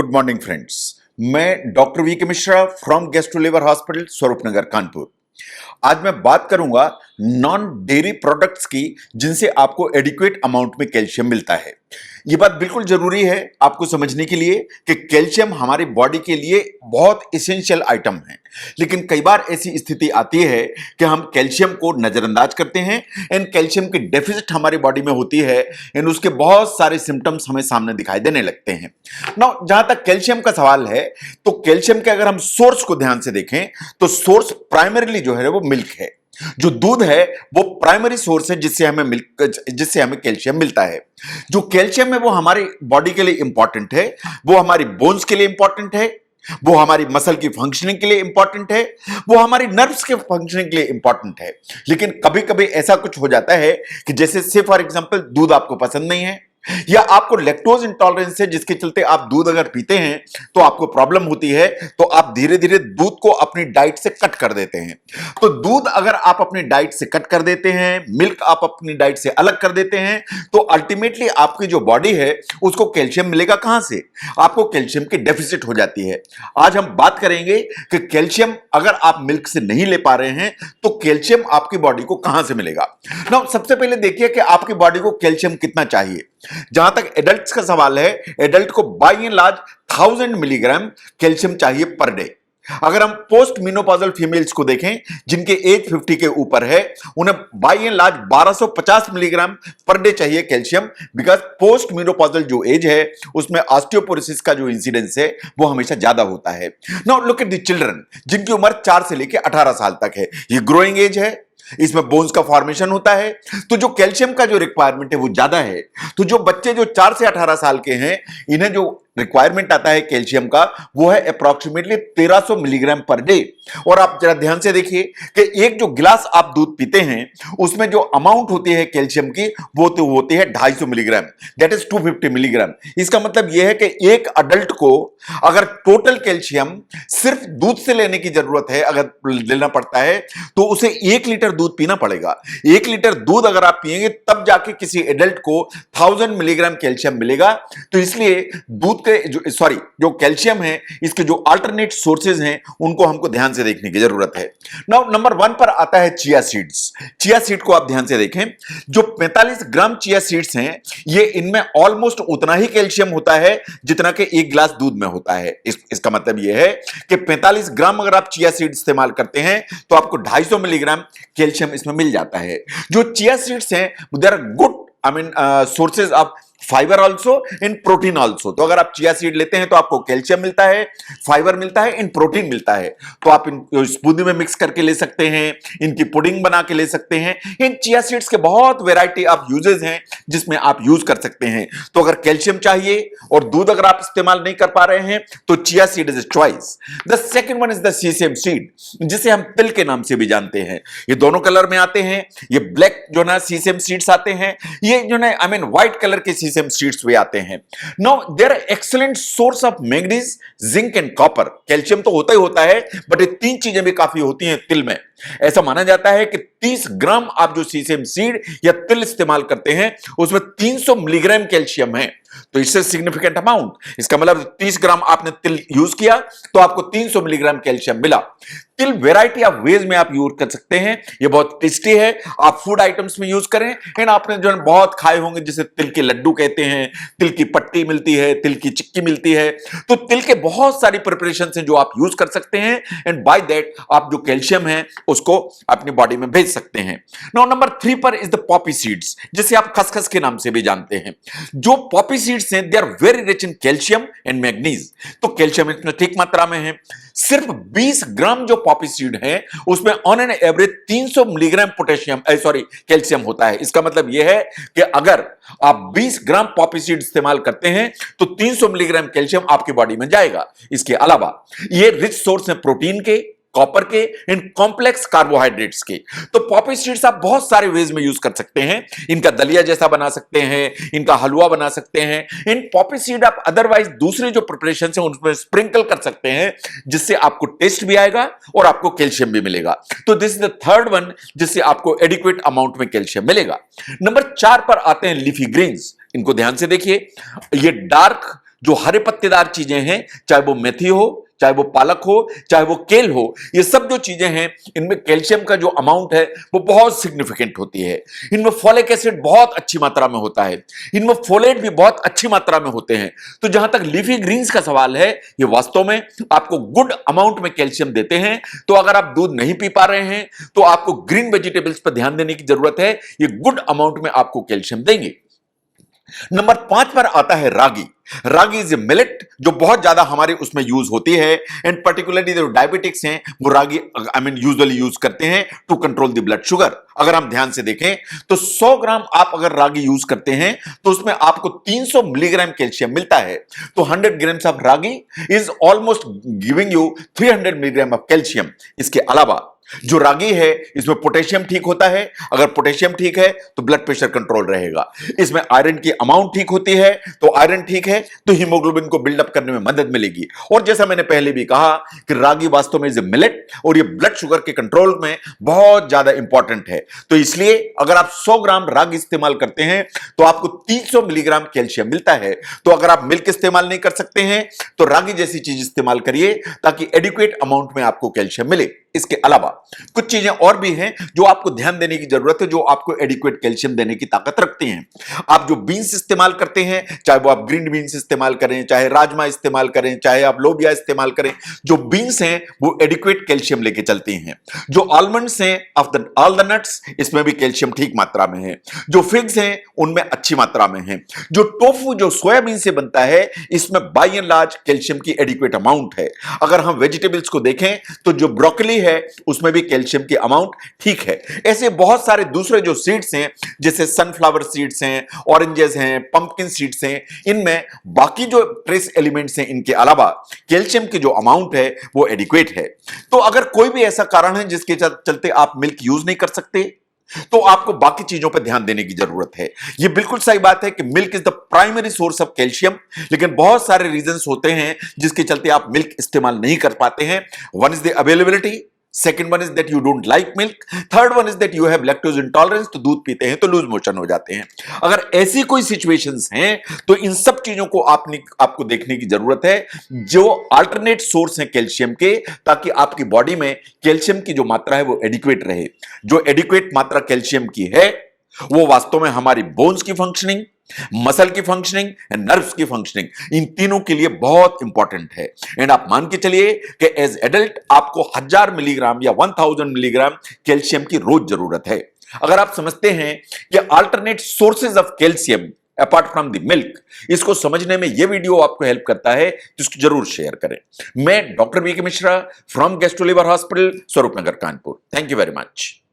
Good morning friends. मैं doctor V K Mishra from gastro liver hospital Swaroopnagar Kanpur. आज मैं बात करूंगा नॉन डेयरी प्रोडक्ट्स की जिनसे आपको एडिक्वेट अमाउंट में कैल्शियम मिलता है। यह बात बिल्कुल जरूरी है आपको समझने के लिए कि कैल्शियम हमारी बॉडी के लिए बहुत इसेंशियल आइटम है, लेकिन कई बार ऐसी स्थिति आती है कि हम कैल्शियम को नजरअंदाज करते हैं एंड कैल्शियम की डेफिसिट हमारी बॉडी में होती है एंड उसके बहुत सारे सिम्टम्स हमें सामने दिखाई देने लगते हैं। नाउ जहां तक कैल्शियम का सवाल है तो कैल्शियम के अगर हम सोर्स को ध्यान से देखें तो सोर्स प्राइमरीली जो है वो मिल्क है। जो दूध है वो प्राइमरी सोर्स है जिससे हमें कैल्शियम मिलता है। जो कैल्शियम है वो हमारी बॉडी के लिए इंपॉर्टेंट है, वो हमारी बोन्स के लिए इंपॉर्टेंट है, वो हमारी मसल की फंक्शनिंग के लिए इंपॉर्टेंट है, वो हमारी नर्व्स के फंक्शनिंग के लिए इंपॉर्टेंट है। लेकिन कभी कभी ऐसा कुछ हो जाता है कि जैसे से फॉर एग्जांपल दूध आपको पसंद नहीं है या आपको लैक्टोज इंटॉलरेंस है जिसके चलते आप दूध अगर पीते हैं तो आपको प्रॉब्लम होती है, तो आप धीरे धीरे दूध को अपनी डाइट से कट कर देते हैं। तो दूध अगर आप अपनी डाइट से कट कर देते हैं, मिल्क आप अपनी डाइट से अलग कर देते हैं, तो अल्टीमेटली आपकी जो बॉडी है उसको कैल्शियम मिलेगा कहां से? आपको कैल्शियम की डेफिसिट हो जाती है। आज हम बात करेंगे कि कैल्शियम अगर आप मिल्क से नहीं ले पा रहे हैं तो कैल्शियम आपकी बॉडी को कहां से मिलेगा। नाउ सबसे पहले देखिए कि आपकी बॉडी को कैल्शियम कितना चाहिए। जहां तक एडल्ट्स का सवाल है, एडल्ट को by and large 1000 milligram calcium चाहिए पर डे। अगर हम पोस्ट मेनोपॉजल फीमेल्स को देखें जिनके एज 50 के ऊपर है, उन्हें by and large 1250 milligram per day चाहिए कैल्शियम, बिकॉज पोस्ट मेनोपॉजल जो एज है उसमें ऑस्टियोपोरोसिस का जो इंसिडेंस है वो हमेशा ज्यादा होता है। Now look at the children जिनकी उम्र 4 से लेकर 18 साल तक है। ये ग्रोइंग एज है, इसमें बोन्स का फॉर्मेशन होता है, तो जो कैल्शियम का जो रिक्वायरमेंट है वो ज्यादा है। तो जो बच्चे जो 4 से 18 साल के हैं, इन्हें जो रिक्वायरमेंट आता है कैल्शियम का वो है अप्रॉक्सीमेटली 1300 मिलीग्राम पर डे। और आप जरा ध्यान से देखिए कि एक जो गिलास आप दूध पीते हैं उसमें जो अमाउंट होती है कैल्शियम की वो तो होती है 250 मिलीग्राम, दैट इज 250 मिलीग्राम। इसका मतलब यह है कि एक अडल्ट को अगर टोटल कैल्शियम सिर्फ दूध से लेने की जरूरत है, अगर लेना पड़ता है तो उसे 1 लीटर दूध पीना पड़ेगा। 1 लीटर दूध अगर आप पिएंगे तब जाके किसी एडल्ट को 1000 मिलीग्राम कैल्शियम मिलेगा। तो इसलिए दूध के जो कैल्शियम है इसके जो अल्टरनेट सोर्सेज हैं उनको हमको ध्यान से देखने की जरूरत है। नाउ नंबर 1 पर आता है चिया सीड्स। चिया सीड को आप ध्यान से देखें, जो 45 ग्राम चिया सीड्स हैं ये इनमें ऑलमोस्ट उतना ही कैल्शियम होता है जितना कि 1 गिलास दूध में होता है। इसका मतलब यह है कि 45 ग्राम अगर आप चिया सीड इस्तेमाल करते हैं तो आपको 250 मिलीग्राम कैल्शियम इसमें मिल जाता है। जो चिया सीड्स हैं they are good sources of fibre also in protein also. तो अगर आप चिया सीड लेते हैं तो आपको कैल्शियम मिलता है, फाइबर मिलता है, इन प्रोटीन मिलता है। तो आप इन स्मूदी में मिक्स करके ले सकते हैं, इनकी पुडिंग बना के ले सकते हैं। इन चिया सीड्स के बहुत वैरायटी ऑफ यूजेस हैं जिसमें आप यूज कर सकते हैं। तो अगर कैल्शियम चाहिए और दूध अगर आप इस्तेमाल नहीं कर पा रहे हैं तो chia seed is a choice. The second one is the sesame seed, जिसे हम तिल के नाम से भी जानते हैं। ये दोनों कलर में आते हैं। ये ब्लैक जो ना सीसेम सीड्स आते हैं, ये जो ना व्हाइट कलर के सीसेम सीड्स भी आते हैं। Now there are excellent source of manganese, zinc and copper. Calcium तो होता ही होता है बट ये 3 चीजें भी काफी होती हैं तिल में। ऐसा माना जाता है कि 30 ग्राम आप जो सीसेम सीड या तिल इस्तेमाल करते हैं उसमें 300 मिलीग्राम कैल्शियम है। तो इससे सिग्निफिकेंट अमाउंट, इसका मतलब 30 ग्राम आपने तिल यूज किया तो आपको 300 मिलीग्राम कैल्शियम मिला। तिल वेराइटी ऑफ वेज में आप यूज कर सकते हैं, ये बहुत टेस्टी है। आप फूड आइटम्स में यूज करें एंड आपने जो है बहुत खाए होंगे, जिसे तिल के लड्डू कहते हैं, तिल की पट्टी मिलती है, तिल की चिक्की मिलती है। तो तिल के बहुत सारी प्रिपरेशन हैं जो आप यूज कर सकते हैं एंड बाय दैट आप जो कैल्शियम है उसको अपनी बॉडी में भेज सकते हैं। नाउ नंबर 3 पर इज द पॉपी सीड्स, जिसे आप खसखस के नाम से भी जानते हैं। जो पॉपी सीड्स हैं they are very rich in calcium and manganese. तो कैल्शियम इसमें ठीक मात्रा में है। सिर्फ 20 ग्राम जो पॉपी सीड है उसमें on an average 300 milligram calcium होता है। इसका मतलब यह है कि अगर आप 20 ग्राम पॉपी सीड इस्तेमाल करते हैं तो 300 मिलीग्राम कैल्शियम आपकी बॉडी में जाएगा। इसके अलावा ये रिच सोर्स है प्रोटीन के, कॉपर के, इन कॉम्प्लेक्स कार्बोहाइड्रेट्स के। तो पॉपी सीड्स आप बहुत सारे वेज में यूज कर सकते हैं। इनका दलिया जैसा बना सकते हैं, इनका हलवा बना सकते हैं। इन पॉपी सीड आप अदरवाइज दूसरे जो प्रिपरेशन है उनमें स्प्रिंकल कर सकते हैं, जिससे आपको टेस्ट भी आएगा और आपको कैल्शियम भी मिलेगा। तो this is the third one जिससे आपको एडिक्वेट अमाउंट में कैल्शियम मिलेगा। नंबर 4 पर आते हैं लीफी ग्रीन्स। इनको ध्यान से देखिए, ये डार्क जो हरे पत्तेदार चीजें हैं, चाहे वो मेथी हो, चाहे वो पालक हो, चाहे वो केल हो, ये सब जो चीजें हैं इनमें कैल्शियम का जो अमाउंट है वो बहुत सिग्निफिकेंट होती है। इनमें फोलिक एसिड बहुत अच्छी मात्रा में होता है, इनमें फोलेट भी बहुत अच्छी मात्रा में होते हैं। तो जहां तक लीफी ग्रीन्स का सवाल है, ये वास्तव में आपको गुड अमाउंट में कैल्शियम देते हैं। तो अगर आप दूध नहीं पी पा रहे हैं तो आपको ग्रीन वेजिटेबल्स पर ध्यान देने की जरूरत है, ये गुड अमाउंट में आपको कैल्शियम देंगे। नंबर 5 पर आता है रागी। रागी इज ए मिलेट जो बहुत ज्यादा हमारे उसमें यूज होती है, एंड पर्टिकुलरली जो डायबिटिक्स हैं वो रागी यूजुअली यूज करते हैं to control the blood sugar. अगर हम ध्यान से देखें तो 100 ग्राम आप अगर रागी यूज करते हैं तो उसमें आपको 300 मिलीग्राम कैल्शियम मिलता है। तो 100 grams of ragi is almost giving you 300 milligram of calcium. इसके अलावा जो रागी है इसमें पोटेशियम ठीक होता है, अगर पोटेशियम ठीक है तो ब्लड प्रेशर कंट्रोल रहेगा। इसमें आयरन की अमाउंट ठीक होती है, तो आयरन ठीक है तो हीमोग्लोबिन को बिल्डअप करने में मदद मिलेगी। और जैसा मैंने पहले भी कहा कि रागी वास्तव में इज ए मिलेट और ये ब्लड शुगर के कंट्रोल में बहुत ज्यादा इंपॉर्टेंट है। तो इसलिए अगर आप 100 ग्राम रागी इस्तेमाल करते हैं तो आपको 300 मिलीग्राम कैल्शियम मिलता है। तो अगर आप मिल्क इस्तेमाल नहीं कर सकते हैं तो रागी जैसी चीज इस्तेमाल करिए ताकि एडिक्वेट अमाउंट में आपको कैल्शियम मिले। इसके अलावा कुछ चीजें और भी हैं जो आपको ध्यान देने की जरूरत है, जो आपको एडिक्वेट कैल्शियम देने की ताकत रखती हैं। आप जो बीन्स इस्तेमाल करते हैं, चाहे वो आप ग्रीन बीन्स इस्तेमाल करें, चाहे राजमा इस्तेमाल करें, चाहे आप लोबिया इस्तेमाल करें, जो बीन्स हैं वो एडिक्वेट कैल्शियम लेके चलती हैं। जो आलमंड्स हैं of the all the nuts, इसमें भी कैल्शियम ठीक मात्रा में है। जो फिग्स हैं उनमें अच्छी मात्रा में है। जो टोफू जो सोयाबीन से बनता है इसमें बाय एंड लार्ज कैल्शियम की एडिक्वेट अमाउंट है। अगर हम वेजिटेबल्स को देखें तो जो ब्रोकली है उसमें भी कैल्शियम की अमाउंट ठीक है। ऐसे बहुत सारे दूसरे जो सीड्स हैं जैसे सनफ्लावर सीड्स हैं, ऑरेंजेस हैं, पंपकिन सीड्स हैं, इनमें बाकी जो ट्रेस एलिमेंट्स हैं इनके अलावा कैल्शियम की जो अमाउंट है वो एडिक्वेट है। तो अगर कोई भी ऐसा कारण है जिसके चलते आप मिल्क यूज नहीं कर सकते तो आपको बाकी चीजों पर ध्यान देने की जरूरत है। यह बिल्कुल सही बात है कि milk is the primary source of calcium, लेकिन बहुत सारे रीजंस होते हैं जिसके चलते आप मिल्क इस्तेमाल नहीं कर पाते हैं। One is the availability, second one is that you don't like milk, third one is that you have lactose intolerance, तो दूध पीते हैं तो लूज मोशन हो जाते हैं। अगर ऐसी कोई सिचुएशंस हैं तो इन सब चीजों को आपको देखने की जरूरत है जो अल्टरनेट सोर्स हैं कैल्शियम के, ताकि आपकी बॉडी में कैल्शियम की जो मात्रा है वो एडिक्वेट रहे। जो एडिक्वेट मात्रा कैल्शियम की है वो वास्तव में हमारी बोन्स की फंक्शनिंग, मसल की फंक्शनिंग एंड नर्व्स की फंक्शनिंग, इन तीनों के लिए बहुत इंपॉर्टेंट है। एंड आप मान के चलिए कि एज एडल्ट आपको 1000 मिलीग्राम या 1000 मिलीग्राम कैल्शियम की रोज जरूरत है। अगर आप समझते हैं कि alternate sources of calcium apart from the milk, इसको समझने में यह वीडियो आपको हेल्प करता है तो इसको जरूर शेयर करें। मैं doctor V K Mishra from gastro liver hospital, Swaroopnagar, Kanpur. Thank you very much.